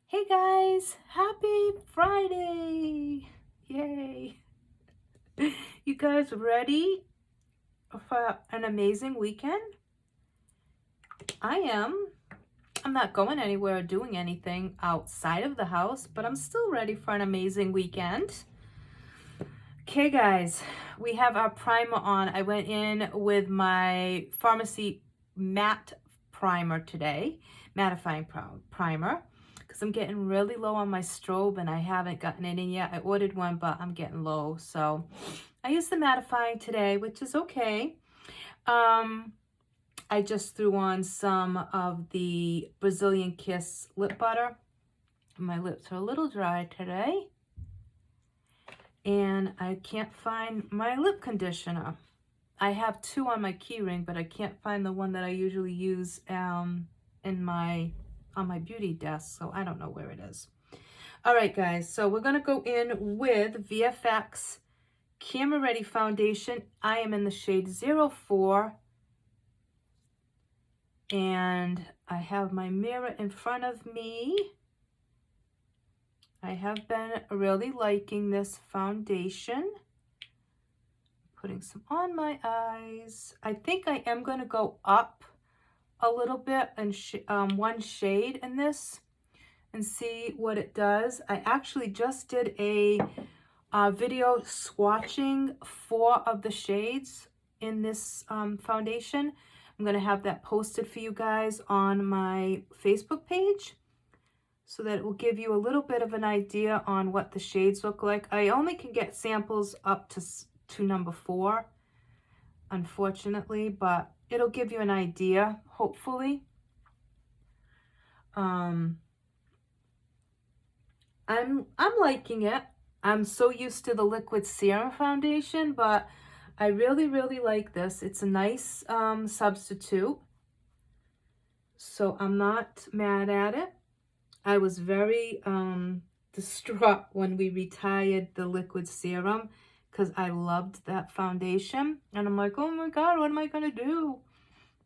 Hey guys, happy Friday! Yay! You guys ready for an amazing weekend? I am. I'm not going anywhere or doing anything outside of the house, but I'm still ready for an amazing weekend. Okay guys, we have our primer on. I went in with my pharmacy matte primer today, mattifying primer, because I'm getting really low on my strobe and I haven't gotten it in yet. I ordered one, but I'm getting low, so I used the mattifying today, which is okay. I just threw on some of the Brazilian Kiss lip butter. My lips are a little dry today. And I can't find my lip conditioner. I have two on my key ring, but I can't find the one that I usually use on my beauty desk, so I don't know where it is. All right, guys, so we're gonna go in with VFX Camera Ready Foundation. I am in the shade 04, and I have my mirror in front of me. I have been really liking this foundation. Putting some on my eyes. I think I am going to go up a little bit and one shade in this and see what it does. I actually just did a video swatching 4 of the shades in this foundation. I'm going to have that posted for you guys on my Facebook page, so that it will give you a little bit of an idea on what the shades look like. I only can get samples up to number 4, unfortunately, but it'll give you an idea, hopefully. I'm liking it. I'm so used to the liquid serum foundation, but I really like this. It's a nice substitute, so I'm not mad at it. I was very distraught when we retired the liquid serum because I loved that foundation. And I'm like, oh my God, what am I going to do?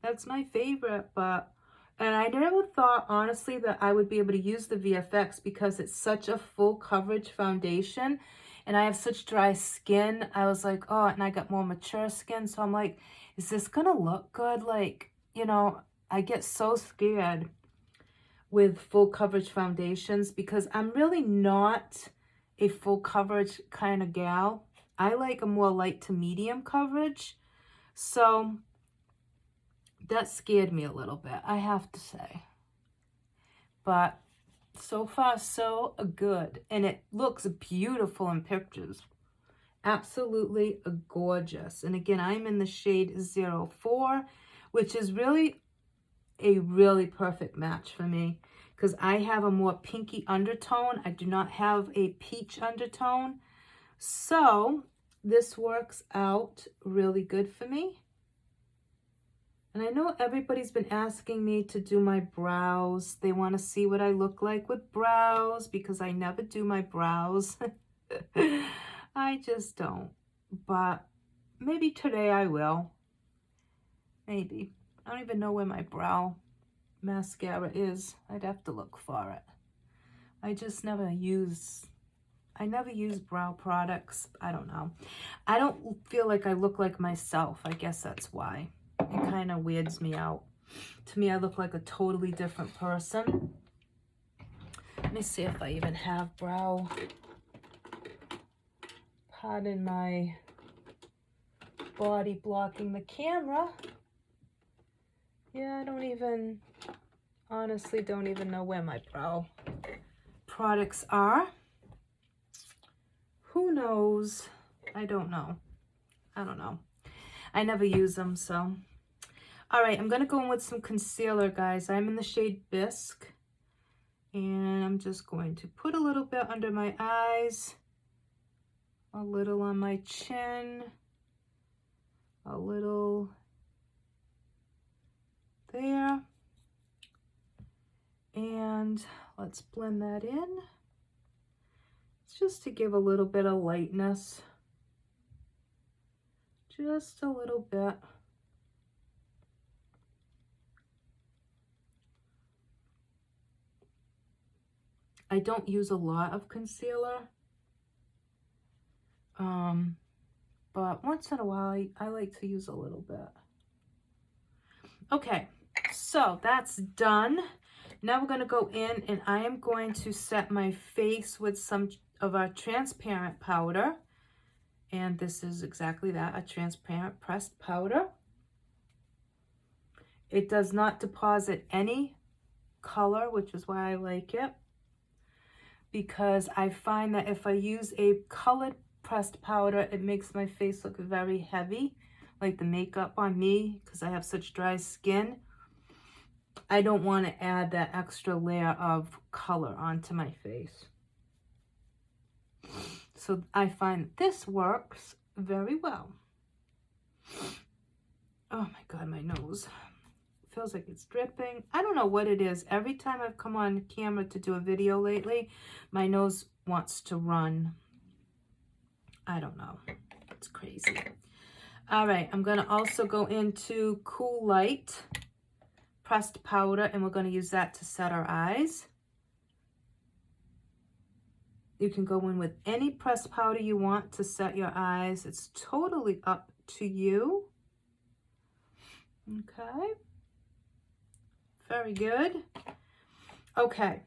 That's my favorite. And I never thought, honestly, that I would be able to use the VFX because it's such a full coverage foundation. And I have such dry skin. I was like, oh, and I got more mature skin. So I'm like, is this going to look good? Like, you know, I get so scared with full coverage foundations because I'm really not a full coverage kind of gal. I like a more light to medium coverage. So that scared me a little bit, I have to say. But so far, so good. And it looks beautiful in pictures. Absolutely gorgeous. And again, I'm in the shade 04, which is really a really perfect match for me because I have a more pinky undertone. I do not have a peach undertone. So this works out really good for me. And I know everybody's been asking me to do my brows. They want to see what I look like with brows because I never do my brows. I just don't. But maybe today I will. Maybe. I don't even know where my brow mascara is. I'd have to look for it. I never use brow products. I don't know. I don't feel like I look like myself. I guess that's why. It kind of weirds me out. To me, I look like a totally different person. Let me see if I even have brow. Pardon my body blocking the camera. Yeah, honestly don't even know where my brow products are. Who knows? I don't know. I never use them, so. All right, I'm going to go in with some concealer, guys. I'm in the shade Bisque. And I'm just going to put a little bit under my eyes, a little on my chin, a little there. And let's blend that in. It's just to give a little bit of lightness. Just a little bit. I don't use a lot of concealer. But once in a while, I like to use a little bit. Okay, so that's done. Now we're going to go in and I am going to set my face with some of our transparent powder. And this is exactly that, a transparent pressed powder. It does not deposit any color, which is why I like it. Because I find that if I use a colored pressed powder, it makes my face look very heavy, like the makeup on me, because I have such dry skin. I don't want to add that extra layer of color onto my face. So I find this works very well. Oh my God, my nose feels like it's dripping. I don't know what it is. Every time I've come on camera to do a video lately, my nose wants to run. I don't know. It's crazy. All right, I'm going to also go into Cool Light pressed powder, and we're going to use that to set our eyes. You can go in with any pressed powder you want to set your eyes. It's totally up to you. Okay. Very good. Okay.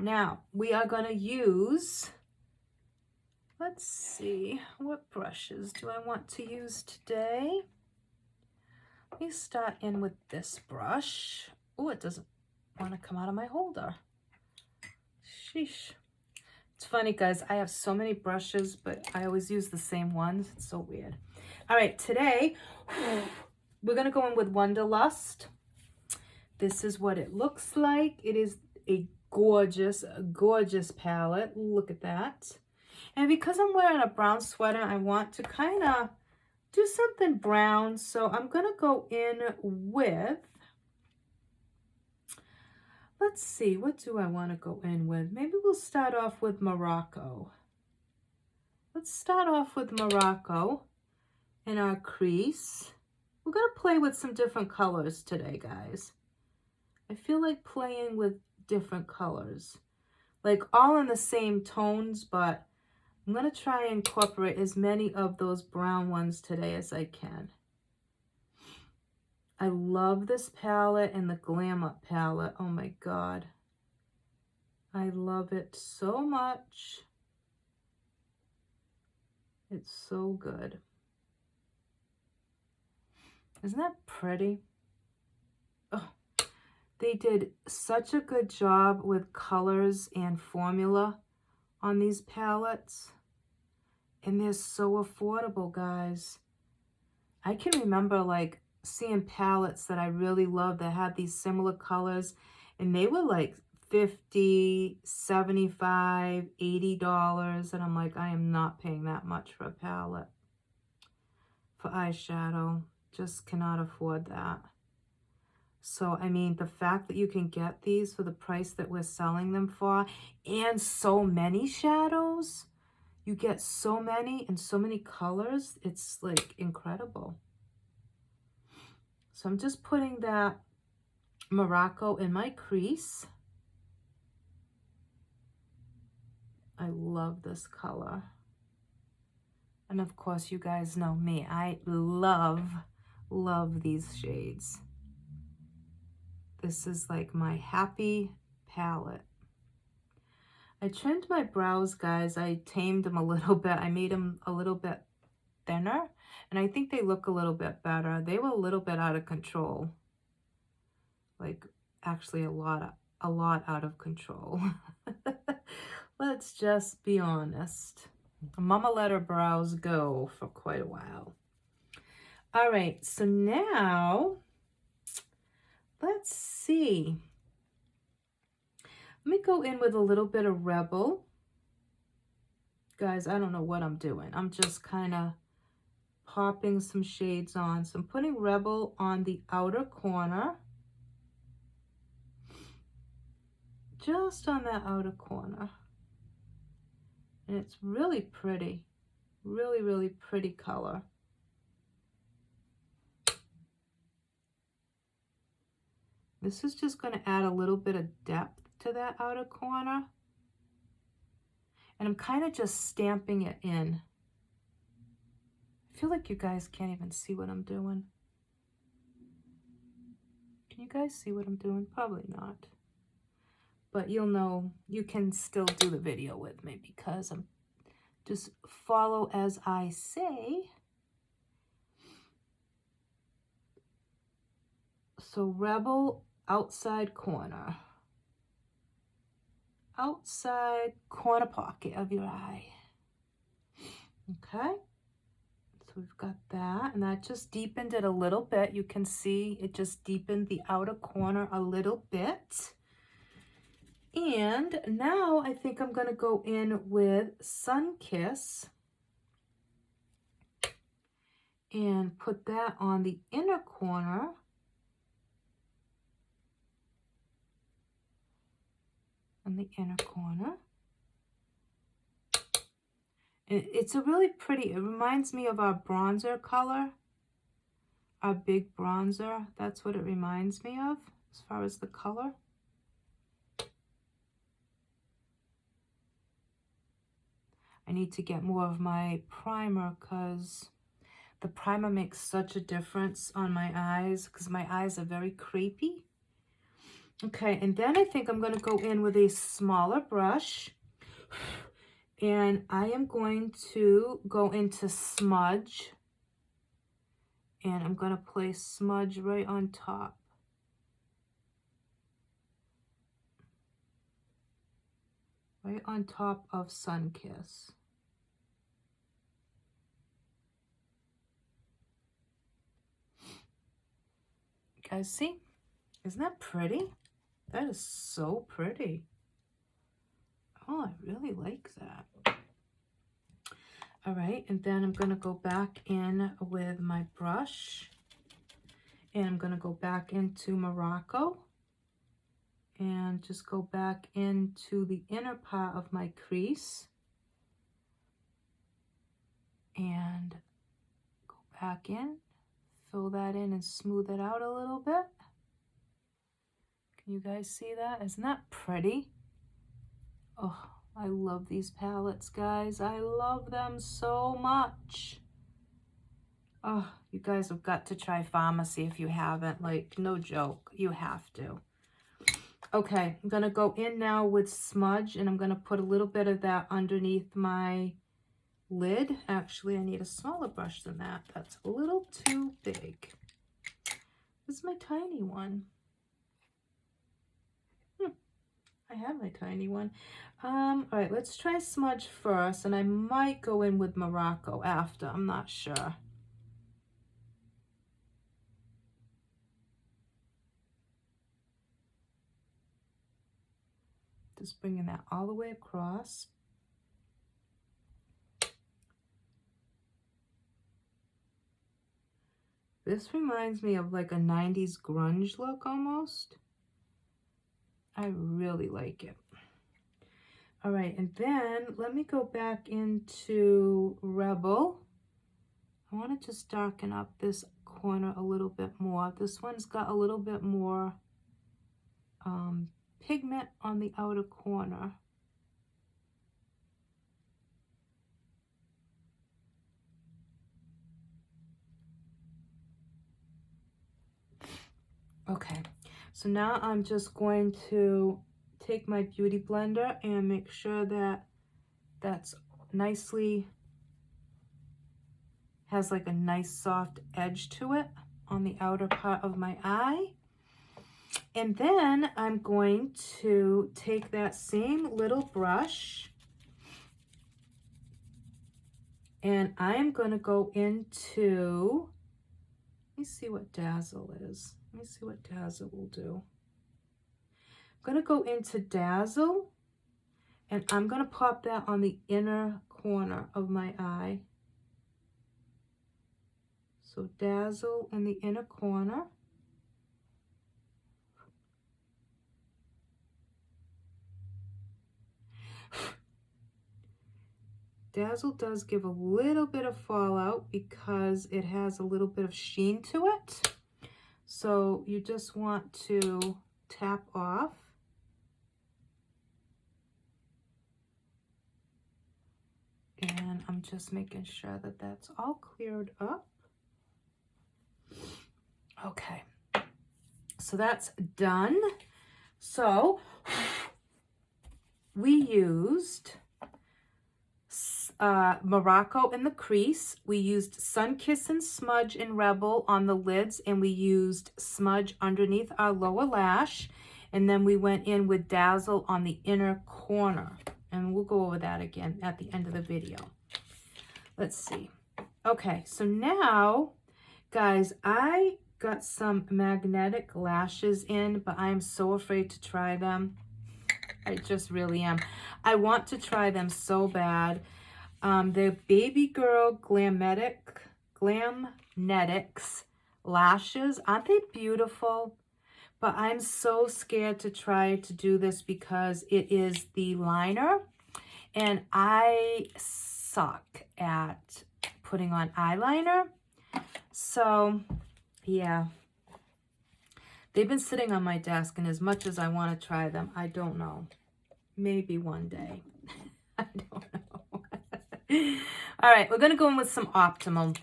Now, we are going to use, let's see, what brushes do I want to use today? Let me start in with this brush. Oh, it doesn't want to come out of my holder. Sheesh. It's funny, guys. I have so many brushes, but I always use the same ones. It's so weird. All right, today we're going to go in with Wanderlust. This is what it looks like. It is a gorgeous, gorgeous palette. Look at that. And because I'm wearing a brown sweater, I want to kind of do something brown. So I'm going to go in with, let's see, what do I want to go in with? Maybe we'll start off with Morocco. Let's start off with Morocco in our crease. We're going to play with some different colors today, guys. I feel like playing with different colors. Like all in the same tones, but I'm going to try and incorporate as many of those brown ones today as I can. I love this palette and the Glam Up palette. Oh my God. I love it so much. It's so good. Isn't that pretty? Oh, they did such a good job with colors and formula on these palettes. And they're so affordable, guys. I can remember like seeing palettes that I really loved that had these similar colors, and they were like $50, $75, $80, and I'm like, I am not paying that much for a palette for eyeshadow. Just cannot afford that. So, I mean, the fact that you can get these for the price that we're selling them for, and so many shadows, you get so many and so many colors, it's like incredible. So I'm just putting that Morocco in my crease. I love this color. And of course, you guys know me. I love these shades. This is like my happy palette. I trimmed my brows, guys. I tamed them a little bit. I made them a little bit thinner. And I think they look a little bit better. They were a little bit out of control. Like, actually a lot out of control. Let's just be honest. Mama let her brows go for quite a while. All right, so now, let's see. Let me go in with a little bit of Rebel. Guys, I don't know what I'm doing. I'm just kind of popping some shades on. So I'm putting Rebel on the outer corner. Just on that outer corner. And it's really pretty. Really, really pretty color. This is just going to add a little bit of depth to that outer corner. And I'm kind of just stamping it in. I feel like you guys can't even see what I'm doing. Can you guys see what I'm doing? Probably not. But you'll know, you can still do the video with me because I'm just follow as I say. So Rebel, outside corner. Outside corner pocket of your eye. Okay. So we've got that, and that just deepened it a little bit. You can see it just deepened the outer corner a little bit. And now I think I'm going to go in with Sun Kiss and put that on the inner corner. On the inner corner. It's a really pretty, it reminds me of our bronzer color. Our big bronzer. That's what it reminds me of as far as the color. I need to get more of my primer because the primer makes such a difference on my eyes because my eyes are very crepey. Okay, and then I think I'm going to go in with a smaller brush. And I am going to go into smudge. And I'm going to place smudge right on top. Right on top of Sun Kiss. You guys see? Isn't that pretty? That is so pretty. Oh, I really like that. All right, and then I'm going to go back in with my brush. And I'm going to go back into Morocco. And just go back into the inner part of my crease. And go back in. Fill that in and smooth it out a little bit. Can you guys see that? Isn't that pretty? Oh, I love these palettes, guys. I love them so much. Oh, you guys have got to try Pharmacy if you haven't. Like, no joke. You have to. Okay, I'm going to go in now with smudge, and I'm going to put a little bit of that underneath my lid. Actually, I need a smaller brush than that. That's a little too big. This is my tiny one. I have my tiny one. All right, let's try smudge first, and I might go in with Morocco after. I'm not sure. Just bringing that all the way across. This reminds me of like a 90s grunge look almost. I really like it. All right, and then let me go back into Rebel. I want to just darken up this corner a little bit more. This one's got a little bit more pigment on the outer corner. Okay, so now I'm just going to take my Beauty Blender and make sure that that's nicely, has like a nice soft edge to it on the outer part of my eye. And then I'm going to take that same little brush and I'm going to go into, let me see what Dazzle is. Let me see what Dazzle will do. I'm going to go into Dazzle and I'm going to pop that on the inner corner of my eye. So Dazzle in the inner corner. Dazzle does give a little bit of fallout because it has a little bit of sheen to it. So you just want to tap off. I'm just making sure that that's all cleared up. Okay, so that's done. So we used Morocco in the crease. We used Sun Kiss and Smudge in Rebel on the lids, and we used Smudge underneath our lower lash. And then we went in with Dazzle on the inner corner. And we'll go over that again at the end of the video. Let's see. Okay, so now, guys, I got some magnetic lashes in, but I'm so afraid to try them. I just really am. I want to try them so bad. They're Baby Girl Glamnetics lashes. Aren't they beautiful? But I'm so scared to try to do this because it is the liner. And I suck at putting on eyeliner. So, yeah. They've been sitting on my desk, and as much as I want to try them, I don't know. Maybe one day. I don't know. All right, we're going to go in with some Optimal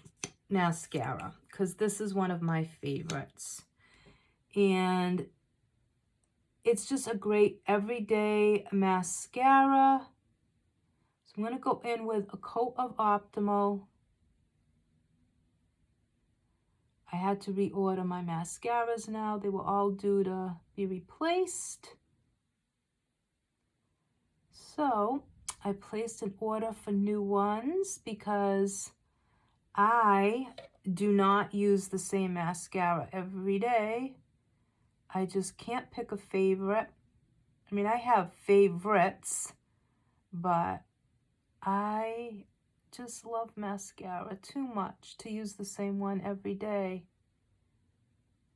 mascara because this is one of my favorites. And it's just a great everyday mascara. So I'm going to go in with a coat of Optimal. I had to reorder my mascaras now. They were all due to be replaced. So I placed an order for new ones because I do not use the same mascara every day. I just can't pick a favorite. I mean, I have favorites, but I just love mascara too much to use the same one every day.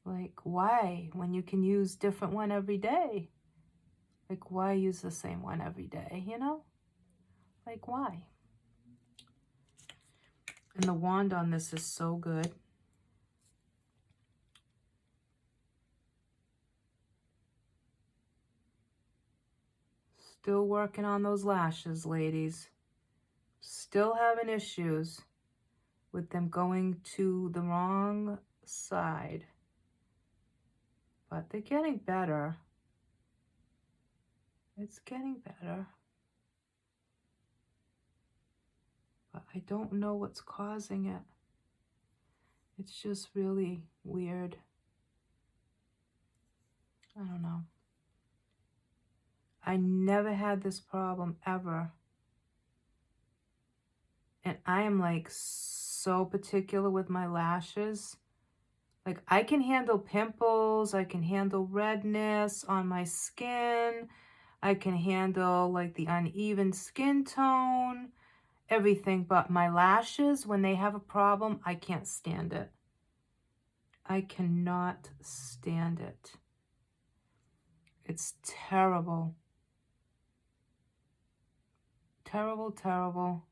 Like, why? When you can use different one every day. Like, why use the same one every day, you know? Like, why? And the wand on this is so good. Still working on those lashes, ladies. Still having issues with them going to the wrong side. But they're getting better. It's getting better. But I don't know what's causing it. It's just really weird. I don't know. I never had this problem ever. And I am like so particular with my lashes. Like, I can handle pimples, I can handle redness on my skin, I can handle like the uneven skin tone, everything, but my lashes, when they have a problem, I can't stand it. I cannot stand it. It's terrible. Terrible, terrible.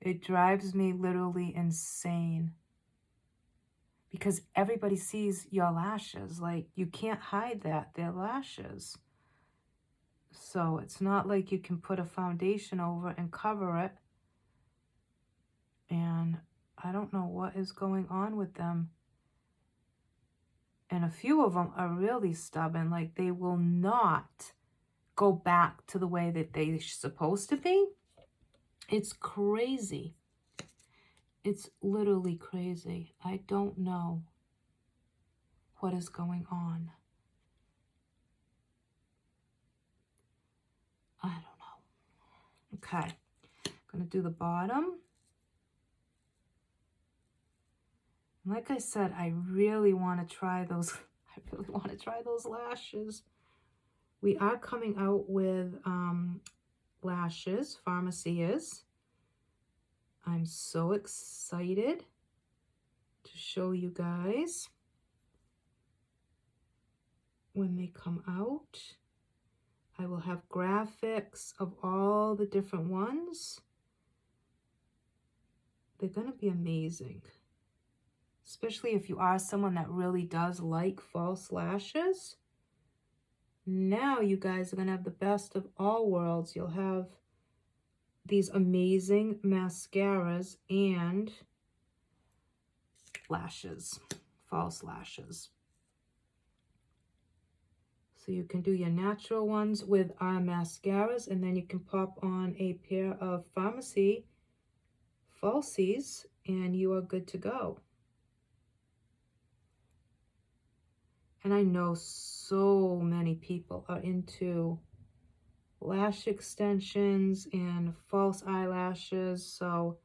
It drives me literally insane. Because everybody sees your lashes. Like, you can't hide that. They're lashes. So it's not like you can put a foundation over and cover it. And I don't know what is going on with them. And a few of them are really stubborn. Like, they will not go back to the way that they're supposed to be. It's crazy. It's literally crazy. I don't know what is going on. I don't know. Okay, I'm going to do the bottom. Like I said, I really want to try those. I really want to try those lashes. We are coming out with lashes. Pharmacy is. I'm so excited to show you guys when they come out. I will have graphics of all the different ones. They're going to be amazing. Especially if you are someone that really does like false lashes. Now you guys are going to have the best of all worlds. You'll have these amazing mascaras and lashes, false lashes. So you can do your natural ones with our mascaras, and then you can pop on a pair of Pharmacy falsies, and you are good to go. And I know so many people are into lash extensions and false eyelashes, so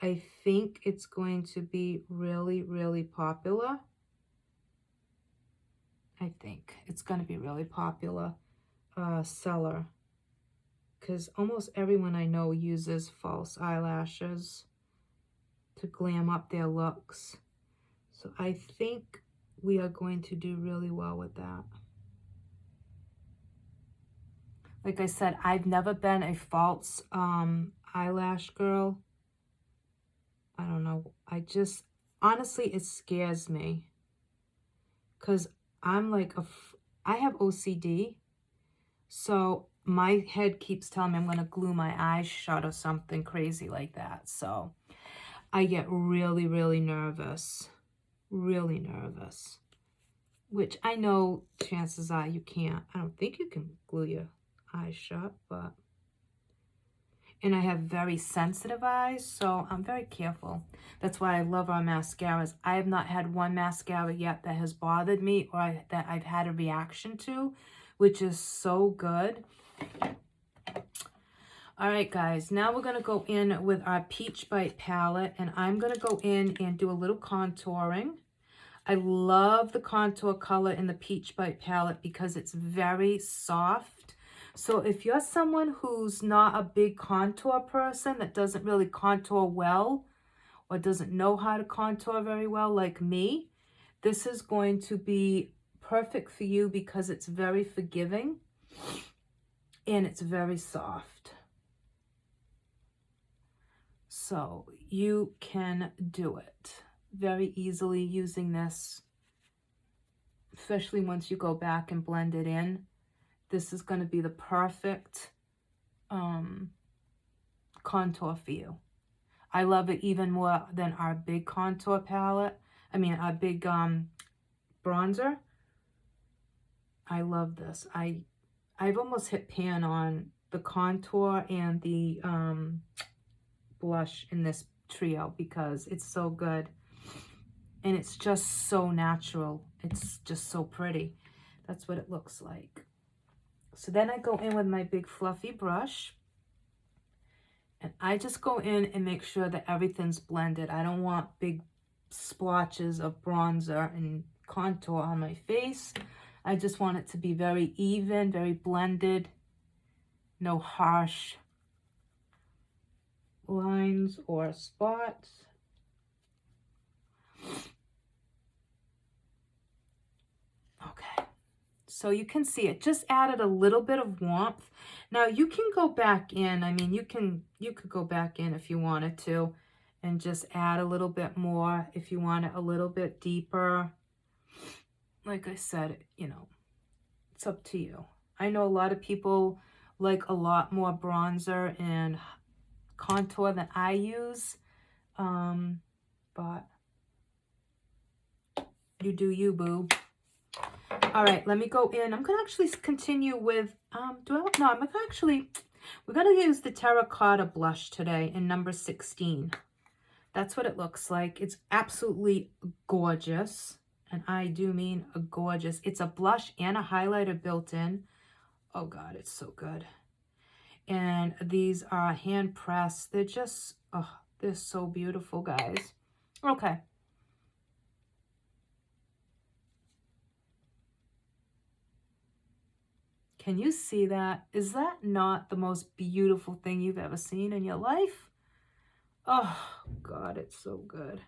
I think it's going to be really, really popular. I think it's going to be really popular seller, because almost everyone I know uses false eyelashes to glam up their looks. So I think we are going to do really well with that. Like I said, I've never been a false eyelash girl. I don't know. Honestly, it scares me. Because I'm like, I have OCD. So my head keeps telling me I'm going to glue my eyes shut or something crazy like that. So I get really, really nervous. Really nervous. Which I know chances are you can't. I don't think you can glue your eyes shut, but... And I have very sensitive eyes, so I'm very careful. That's why I love our mascaras. I have not had one mascara yet that has bothered me or that I've had a reaction to, which is so good. All right, guys, now we're going to go in with our Peach Bite palette, and I'm going to go in and do a little contouring. I love the contour color in the Peach Bite palette because it's very soft. So if you're someone who's not a big contour person, that doesn't really contour well or doesn't know how to contour very well like me, this is going to be perfect for you because it's very forgiving and it's very soft. So you can do it very easily using this, especially once you go back and blend it in. This is going to be the perfect contour for you. I love it even more than our big contour palette. I mean, our big bronzer. I love this. I've almost hit pan on the contour and the blush in this trio because it's so good. And it's just so natural. It's just so pretty. That's what it looks like. So then I go in with my big fluffy brush. And I just go in and make sure that everything's blended. I don't want big splotches of bronzer and contour on my face. I just want it to be very even, very blended. No harsh lines or spots. Okay. So you can see it just added a little bit of warmth. Now you can go back in. I mean, you could go back in if you wanted to and just add a little bit more if you want it a little bit deeper. Like I said, you know, it's up to you. I know a lot of people like a lot more bronzer and contour than I use, but you do you, boo. All right, let me go in. I'm gonna actually continue with, we're gonna use the terracotta blush today in number 16. That's what it looks like. It's absolutely gorgeous. And I do mean a gorgeous. It's a blush and a highlighter built in. Oh God, it's so good. And these are hand pressed. They're just, oh, they're so beautiful, guys. Okay. Can you see that? Is that not the most beautiful thing you've ever seen in your life? Oh, God, it's so good.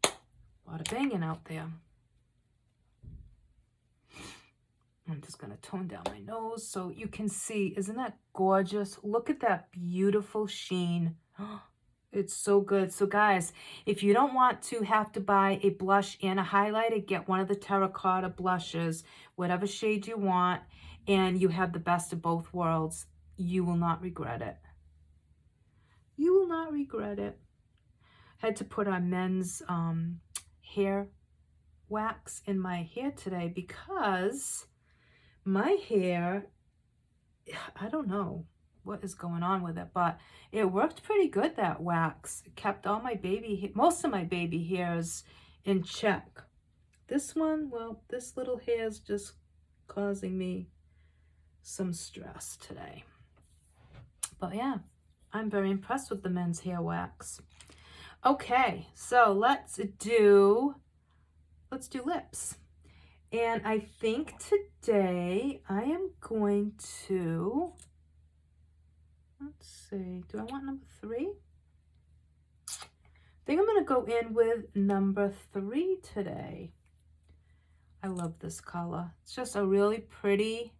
A lot of banging out there. I'm just going to tone down my nose so you can see. Isn't that gorgeous? Look at that beautiful sheen. It's so good. So guys, if you don't want to have to buy a blush and a highlighter, get one of the terracotta blushes, whatever shade you want, and you have the best of both worlds. You will not regret it. You will not regret it. Had to put on men's hair wax in my hair today because my hair, I don't know what is going on with it, but it worked pretty good, that wax. It kept all my most of my baby hairs in check. This one, well, this little hair is just causing me some stress today. But yeah, I'm very impressed with the men's hair wax. Okay, so let's do lips. And I think today I am going to, let's see, do I want number 3? I think I'm going to go in with number 3 today. I love this color. It's just a really pretty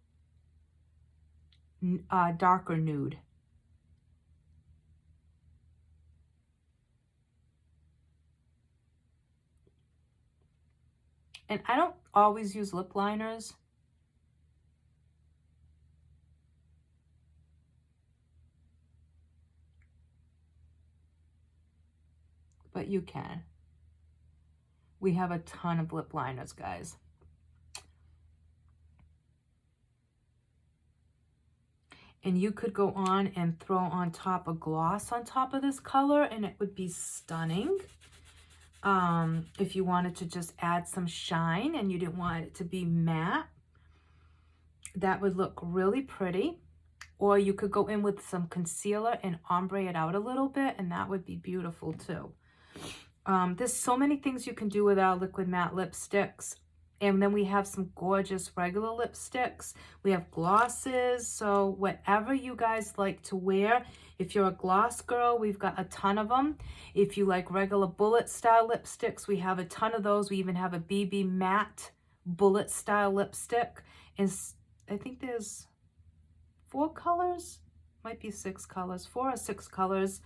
darker nude. And I don't always use lip liners. But you can. We have a ton of lip liners, guys. And you could go on and throw on top a gloss on top of this color and it would be stunning. If you wanted to just add some shine and you didn't want it to be matte, that would look really pretty. Or you could go in with some concealer and ombre it out a little bit, and that would be beautiful too. There's so many things you can do with our liquid matte lipsticks. And then we have some gorgeous regular lipsticks. We have glosses. So whatever you guys like to wear. If you're a gloss girl, we've got a ton of them. If you like regular bullet style lipsticks, we have a ton of those. We even have a BB matte bullet style lipstick. And I think there's 4 colors, might be 6 colors, 4 or 6 colors.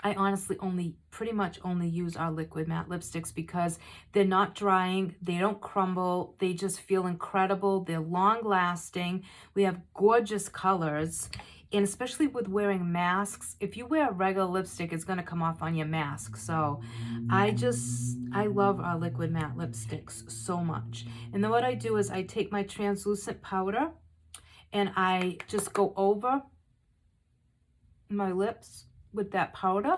I honestly pretty much only use our liquid matte lipsticks because they're not drying, they don't crumble, they just feel incredible, they're long lasting, we have gorgeous colors, and especially with wearing masks, if you wear a regular lipstick, it's gonna come off on your mask. So I love our liquid matte lipsticks so much. And then what I do is I take my translucent powder and I just go over my lips with that powder,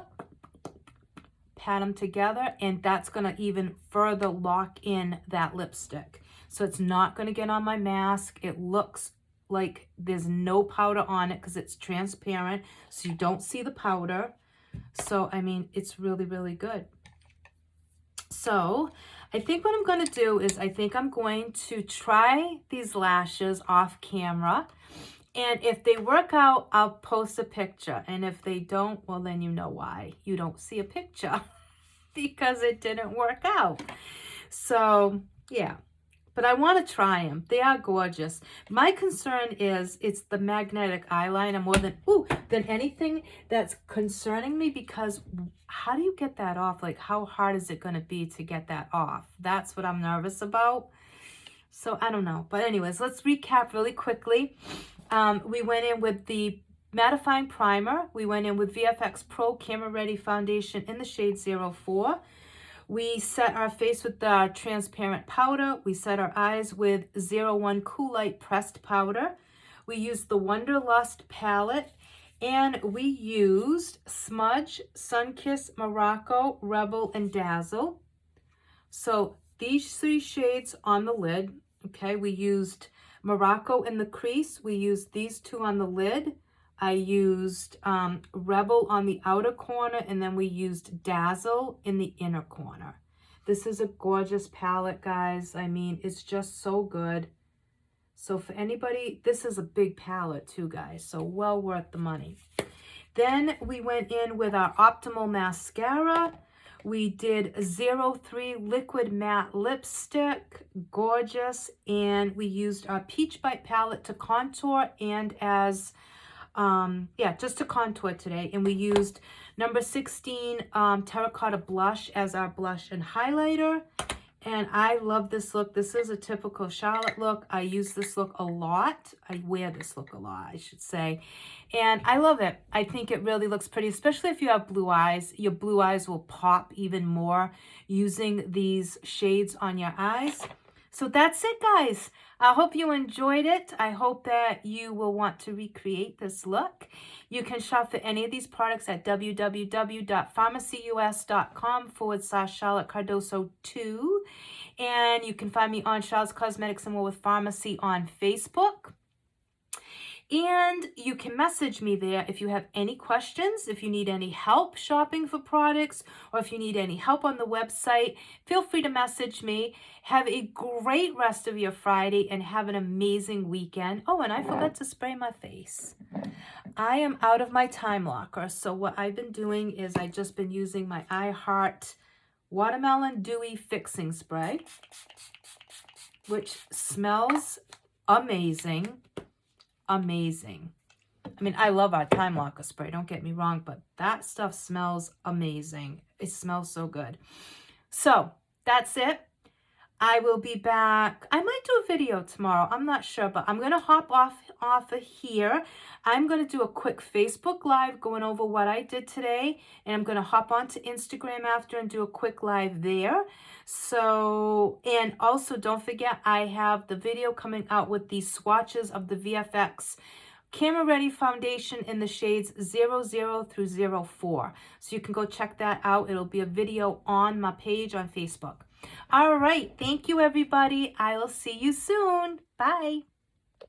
pat them together, and that's gonna even further lock in that lipstick. So it's not gonna get on my mask. It looks like there's no powder on it because it's transparent, so you don't see the powder. So, I mean, it's really, really good. So I think what I'm gonna do is I think I'm going to try these lashes off camera. And if they work out, I'll post a picture. And if they don't, well, then you know why. You don't see a picture because it didn't work out. So, yeah. But I want to try them. They are gorgeous. My concern is it's the magnetic eyeliner more than anything that's concerning me, because how do you get that off? Like, how hard is it going to be to get that off? That's what I'm nervous about. So, I don't know. But anyways, let's recap really quickly. We went in with the mattifying primer. We went in with VFX Pro Camera Ready Foundation in the shade 04. We set our face with the transparent powder. We set our eyes with 01 Cool Light Pressed Powder. We used the Wanderlust palette. And we used Smudge, Sunkiss, Morocco, Rebel, and Dazzle. So these 3 shades on the lid. Okay, we used Morocco in the crease. We used these 2 on the lid. I used Rebel on the outer corner, and then we used Dazzle in the inner corner. This is a gorgeous palette, guys. I mean, it's just so good. So for anybody, this is a big palette too, guys. So well worth the money. Then we went in with our Optimal Mascara. We did 03 Liquid Matte Lipstick, gorgeous, and we used our Peach Bite palette to contour and as, just to contour today. And we used number 16 Terracotta Blush as our blush and highlighter. And I love this look. This is a typical Charlotte look. I use this look a lot. I wear this look a lot, I should say. And I love it. I think it really looks pretty, especially if you have blue eyes. Your blue eyes will pop even more using these shades on your eyes. So that's it, guys. I hope you enjoyed it. I hope that you will want to recreate this look. You can shop for any of these products at www.pharmacyus.com/Charlotte Cardoso 2. And you can find me on Charlotte's Cosmetics and More with Pharmacy on Facebook. And you can message me there if you have any questions, if you need any help shopping for products, or if you need any help on the website, feel free to message me. Have a great rest of your Friday and have an amazing weekend. Oh, and I forgot to spray my face. I am out of my time locker, so what I've been doing is I've just been using my I Heart Watermelon Dewy Fixing Spray, which smells amazing. Amazing. I mean, I love our time locker spray, don't get me wrong, but that stuff smells amazing. It smells so good. So that's it. I will be back. I might do a video tomorrow. I'm not sure, but I'm going to hop off of here. I'm going to do a quick Facebook Live going over what I did today, and I'm going to hop onto Instagram after and do a quick live there. So, and also don't forget, I have the video coming out with the swatches of the VFX Camera Ready Foundation in the shades 00 through 04. So you can go check that out. It'll be a video on my page on Facebook. All right. Thank you, everybody. I will see you soon. Bye.